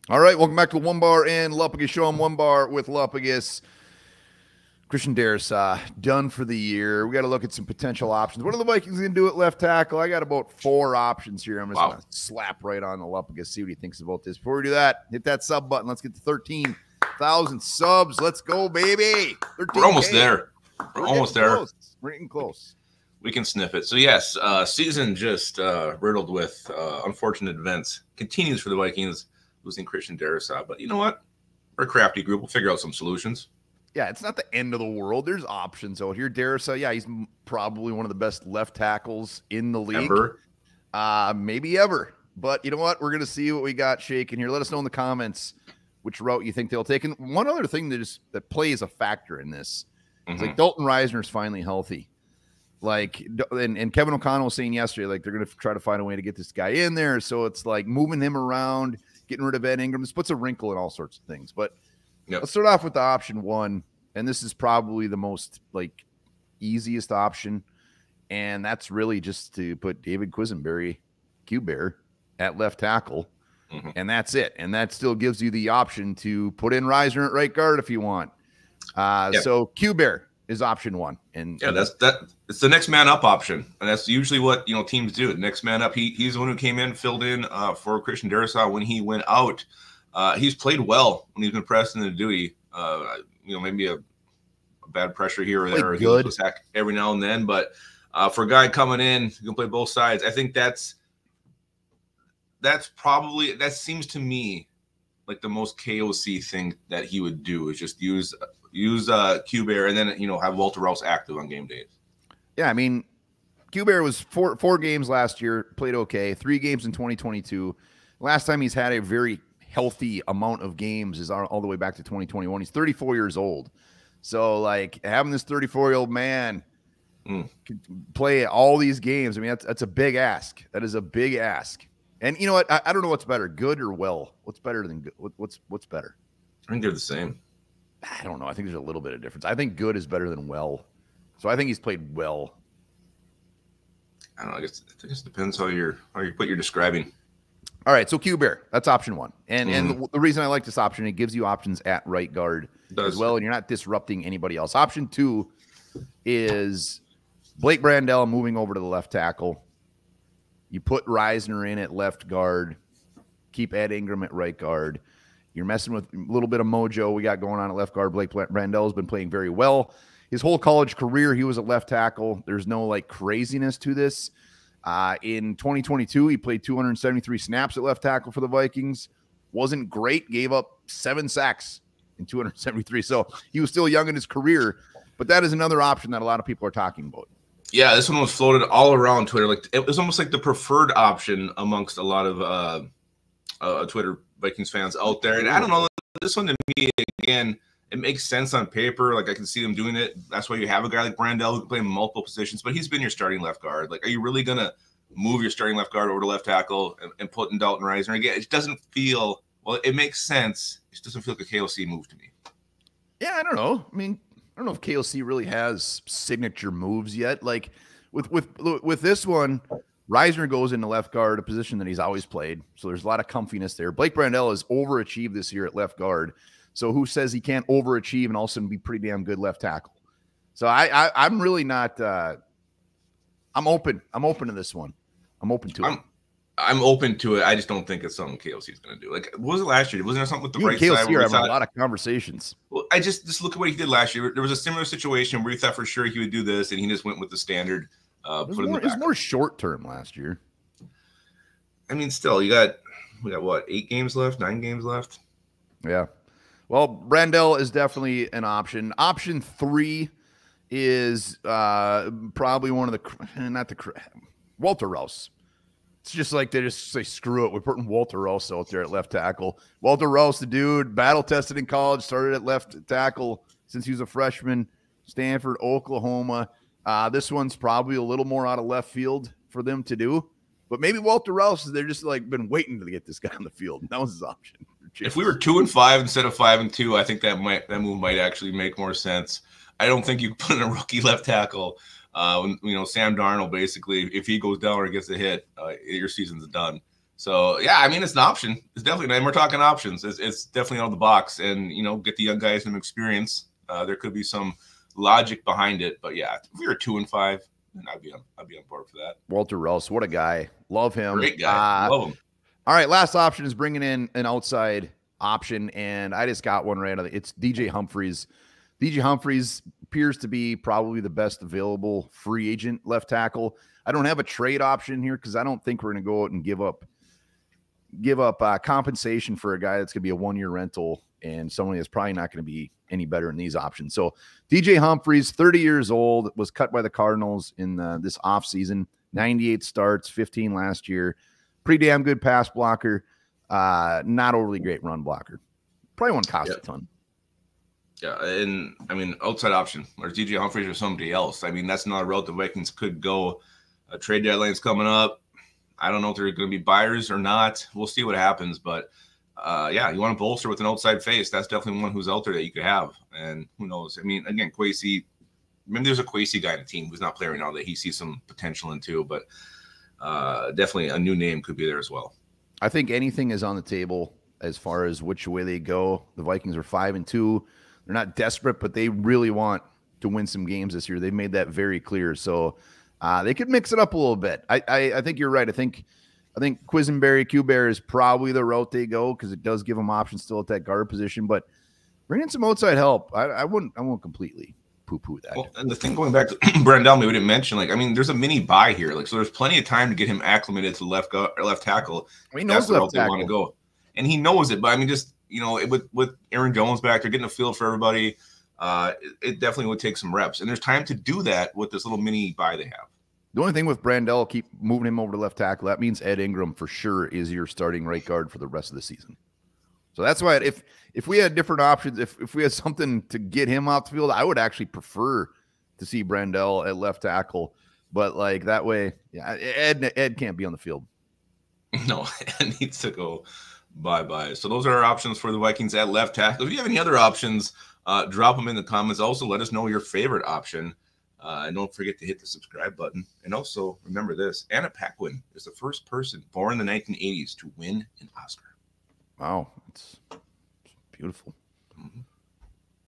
All right, welcome back to the Onebar and Lupagus show. I'm Onebar with Lupagus. Christian Darrisaw done for the year. We got to look at some potential options. What are the Vikings going to do at left tackle? I got about 4 options here. I'm just going to slap right on the Lupagus, see what he thinks about this. Before we do that, hit that sub button. Let's get to 13,000 subs. Let's go, baby. We're almost there. We're almost there. Close. We're getting close. We can sniff it. So, yes, season just riddled with unfortunate events. Continues for the Vikings, losing Christian Darrisaw. But you know what? We're a crafty group. We'll figure out some solutions. Yeah, it's not the end of the world. There's options out here. Darrisaw, yeah, he's probably one of the best left tackles in the league. Ever. Maybe ever. But you know what? We're going to see what we got shaking here. Let us know in the comments which route you think they'll take. And one other thing that plays a factor in this is like Dalton Risner's finally healthy. Like, and Kevin O'Connell was saying yesterday, like, they're going to try to find a way to get this guy in there. So it's like moving him around, getting rid of Ed Ingram. This puts a wrinkle in all sorts of things. But let's start off with the option 1. And this is probably the most, like, easiest option. And that's really just to put David Quisenberry, Q-Bear, at left tackle. And that's it. And that still gives you the option to put in Risner at right guard if you want. So Q-Bear is option 1. And it's the next man up option, and that's usually what teams do. Next man up. He's the one who came in, filled in for Christian Darrisaw when he went out. He's played well when he's been pressed into duty. Maybe a bad pressure here or there, good sack every now and then. But for a guy coming in, he can play both sides. I think that seems to me like the most KOC thing that he would do is just use Q-Bear and then have Walter Rouse active on game days. Yeah, I mean, Q-Bear was four games last year, played okay, 3 games in 2022. Last time he's had a very healthy amount of games is all the way back to 2021. He's 34 years old. So, like, having this 34-year-old man play all these games, I mean, that's a big ask. That is a big ask. And you know what? I don't know what's better, good or well. What's better than good? What's better? I think they're the same. I don't know. I think there's a little bit of difference. I think good is better than well. So I think he's played well. I don't know. I guess it depends what you're describing. All right, so Q-Bear, that's option 1. And the reason I like this option, it gives you options at right guard as well, and you're not disrupting anybody else. Option 2 is Blake Brandel moving over to the left tackle. You put Risner in at left guard, keep Ed Ingram at right guard. You're messing with a little bit of mojo we got going on at left guard. Blake Brandel has been playing very well. His whole college career, he was a left tackle. There's no, like, craziness to this. In 2022, he played 273 snaps at left tackle for the Vikings. Wasn't great. Gave up 7 sacks in 273. So he was still young in his career. But that is another option that a lot of people are talking about. Yeah, this one was floated all around Twitter. Like, it was almost like the preferred option amongst a lot of Twitter Vikings fans out there. And I don't know, this one to me, again, it makes sense on paper. Like, I can see them doing it. That's why you have a guy like Brandel who can play multiple positions, but he's been your starting left guard. Like, are you really going to move your starting left guard over to left tackle and put in Dalton Risner? Again, it doesn't feel – well, it makes sense. It just doesn't feel like a KOC move to me. Yeah, I don't know. I mean, I don't know if KOC really has signature moves yet. Like, with this one – Risner goes into left guard, a position that he's always played. So there's a lot of comfiness there. Blake Brandel has overachieved this year at left guard. So who says he can't overachieve and also be pretty damn good left tackle? So I'm really not I'm open. I'm open to this one. I'm open to it. I'm open to it. I just don't think it's something KOC is going to do. Like, what was it last year? Wasn't there something with the right KOC side? KOC are having a lot of conversations. Well, just look at what he did last year. There was a similar situation where he thought for sure he would do this, and he just went with the standard. It was more short term last year. I mean, still, we got what, 8 games left, 9 games left? Yeah. Well, Brandel is definitely an option. Option 3 is probably one of the Walter Rouse. It's just like they just say, screw it. We're putting Walter Rouse out there at left tackle. Walter Rouse, the dude, battle tested in college, started at left tackle since he was a freshman. Stanford, Oklahoma. This one's probably a little more out of left field for them to do. But maybe Walter Rouse, they're just like been waiting to get this guy on the field. That was his option. If we were 2-5 instead of 5-2, I think that move might actually make more sense. I don't think you put in a rookie left tackle. Sam Darnold, basically, if he goes down or gets a hit, your season's done. So yeah, I mean, it's an option. It's definitely, and we're talking options. It's definitely out of the box, and get the young guys some experience. There could be some logic behind it, but yeah, if we were 2-5, then I'd be on board for that. Walter Rouse, what a guy! Love him. Great guy. Love him. All right, last option is bringing in an outside option, and I just got one right on it. It's DJ Humphreys. DJ Humphreys appears to be probably the best available free agent left tackle. I don't have a trade option here because I don't think we're going to go out and give up compensation for a guy that's going to be a 1-year rental and someone that's probably not going to be any better in these options. So DJ Humphreys, 30 years old, was cut by the Cardinals in this offseason, 98 starts, 15 last year. Pretty damn good pass blocker, not overly great run blocker. Probably won't cost a ton. Yeah, and I mean, outside option, or DJ Humphreys or somebody else. I mean, that's not a route the Vikings could go. Trade deadline's coming up. I don't know if they're going to be buyers or not. We'll see what happens. But, yeah, you want to bolster with an outside face. That's definitely one who's out there that you could have. And who knows? I mean, again, Kwesi, maybe there's a Kwesi guy in the team who's not playing right now that he sees some potential in too. But definitely a new name could be there as well. I think anything is on the table as far as which way they go. The Vikings are 5-2. They're not desperate, but they really want to win some games this year. They've made that very clear. So they could mix it up a little bit. I think you're right. I think Quisenberry, Q-Bear is probably the route they go because it does give them options still at that guard position. But bring in some outside help. I won't completely poo-poo that. Well, and the thing going back to Brandel, we didn't mention, like, I mean, there's a mini bye here. Like, so there's plenty of time to get him acclimated to left tackle. He knows the route they want to go. And he knows it. But I mean, just, with Aaron Jones back, they're getting a feel for everybody. It definitely would take some reps. And there's time to do that with this little mini bye they have. The only thing with Brandel, keep moving him over to left tackle. That means Ed Ingram for sure is your starting right guard for the rest of the season. So that's why if we had different options, if we had something to get him off the field, I would actually prefer to see Brandel at left tackle. But like that way, yeah, Ed can't be on the field. No, Ed needs to go bye-bye. So those are our options for the Vikings at left tackle. If you have any other options, drop them in the comments. Also, let us know your favorite option. And don't forget to hit the subscribe button. And also, remember this, Anna Paquin is the first person born in the 1980s to win an Oscar. Wow, it's beautiful.